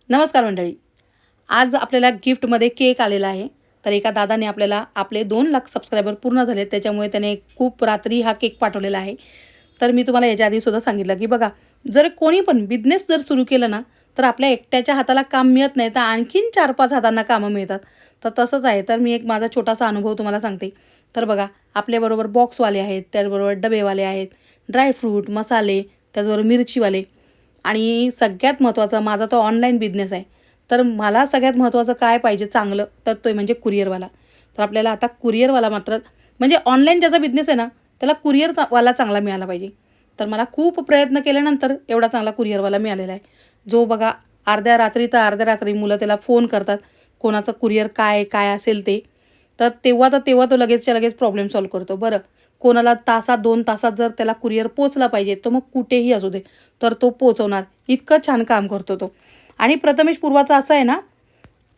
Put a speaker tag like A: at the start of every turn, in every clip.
A: नमस्कार मंडळी. आज आपल्याला गिफ्टमध्ये केक आलेला आहे. तर एका दादाने आपल्याला आपले 2 लाख सबस्क्रायबर पूर्ण झाले, त्याच्यामुळे त्याने खूप रात्री हा केक पाठवलेला आहे. तर मी तुम्हाला याच्या आधीसुद्धा सांगितलं की बघा, जर कोणी पण बिझनेस जर सुरू केलं ना, तर आपल्या एकट्याच्या हाताला काम मिळत नाही, तर आणखीन 4-5 हातांना कामं मिळतात. तर तसंच आहे. तर मी एक माझा छोटासा अनुभव तुम्हाला सांगते. तर बघा, आपल्याबरोबर बॉक्सवाले आहेत, त्याचबरोबर डबेवाले आहेत, ड्रायफ्रूट, मसाले, त्याचबरोबर मिरचीवाले आणि सगळ्यात महत्त्वाचं माझा तो ऑनलाईन बिझनेस आहे. तर मला सगळ्यात महत्त्वाचं काय पाहिजे चांगलं, तर तो म्हणजे कुरिअरवाला. तर आपल्याला आता कुरिअरवाला मात्र म्हणजे ऑनलाईन ज्याचा बिझनेस आहे ना, त्याला कुरिअरचा चांगला मिळाला पाहिजे. तर मला खूप प्रयत्न केल्यानंतर एवढा चांगला कुरिअरवाला मिळालेला आहे. जो बघा अर्ध्या रात्री तर अर्ध्या रात्री मुलं त्याला फोन करतात, कोणाचं कुरिअर काय, काय असेल ते. तर तेव्हा तो लगेचच्या लगेच प्रॉब्लेम सॉल्व्ह करतो. बरं, कोणाला तासात 2 तासात जर त्याला कुरिअर पोचला पाहिजे, तर मग कुठेही असू दे, तर तो पोहोचवणार. इतकं छान काम करतो तो. आणि प्रथमेश पूर्वाचा असं आहे ना,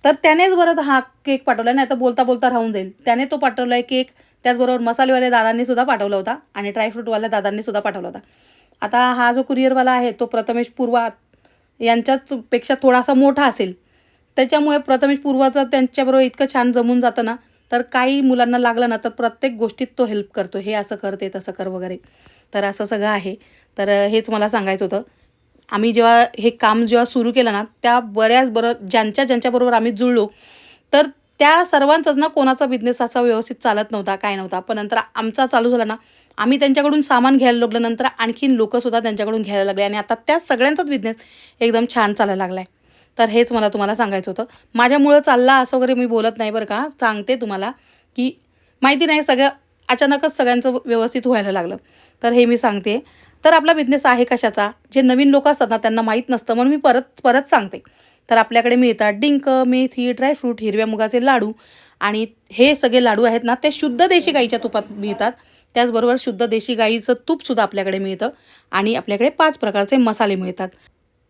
A: तर त्यानेच बरं हा केक पाठवला, नाही तर बोलता बोलता राहून जाईल. त्याने तो पाठवला आहे केक. त्याचबरोबर मसालेवाल्या दादांनी सुद्धा पाठवला होता आणि ड्रायफ्रूटवाल्या दादांनी सुद्धा पाठवला होता. आता हा जो कुरिअरवाला आहे तो प्रथमेश पूर्वा यांच्याच पेक्षा थोडासा मोठा असेल. त्याच्यामुळे प्रथमेश पूर्वाचं त्यांच्याबरोबर इतकं छान जमून जातं ना, तर काही मुलांना लागलं ना, तर प्रत्येक गोष्टीत तो हेल्प करतो. हे असं कर, ते तसं कर वगैरे. तर असं सगळं आहे. तर हेच मला सांगायचं होतं. आम्ही जेव्हा हे काम सुरू केलं ना, त्या ज्यांच्याबरोबर आम्ही जुळलो, तर त्या सर्वांचाच ना कोणाचा बिझनेस असा व्यवस्थित चालत नव्हता, काय नव्हता. पण नंतर आमचा चालू झाला ना, आम्ही त्यांच्याकडून सामान घ्यायला लागलो. नंतर आणखीन लोकंसुद्धा त्यांच्याकडून घ्यायला लागले आणि आता त्या सगळ्यांचाच बिझनेस एकदम छान चालायला लागला आहे. तर हेच मला तुम्हाला सांगायचं होतं. माझ्यामुळं चालला असं वगैरे मी बोलत नाही बरं का. सांगते तुम्हाला, की माहिती नाही सगळं अचानकच सगळ्यांचं व्यवस्थित व्हायला लागलं. तर हे मी सांगते. तर आपला बिझनेस आहे कशाचा? जे नवीन लोकं असतात ना, त्यांना माहीत नसतं म्हणून मी परत परत सांगते. तर आपल्याकडे मिळतात डिंक, मेथी, ड्रायफ्रूट, हिरव्या मुगाचे लाडू आणि हे सगळे लाडू आहेत ना, ते शुद्ध देशी गाईच्या तुपात मिळतात. त्याचबरोबर शुद्ध देशी गाईचं तूपसुद्धा आपल्याकडे मिळतं आणि आपल्याकडे 5 प्रकारचे मसाले मिळतात.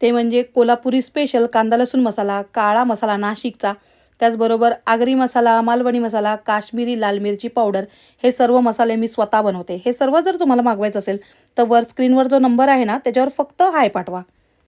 A: ते म्हणजे कोल्हापुरी स्पेशल कांदा लसूण मसाला, काळा मसाला नाशिकचा, त्याचबरोबर आगरी मसाला, मालवणी मसाला, काश्मीरी लाल मिरची पावडर, हे सर्व मसाले मी स्वतः बनवते. हे सर्व जर तुम्हाला मागवायचं असेल, तर स्क्रीनवर जो नंबर आहे ना, त्याच्यावर फक्त हाय पाठवा.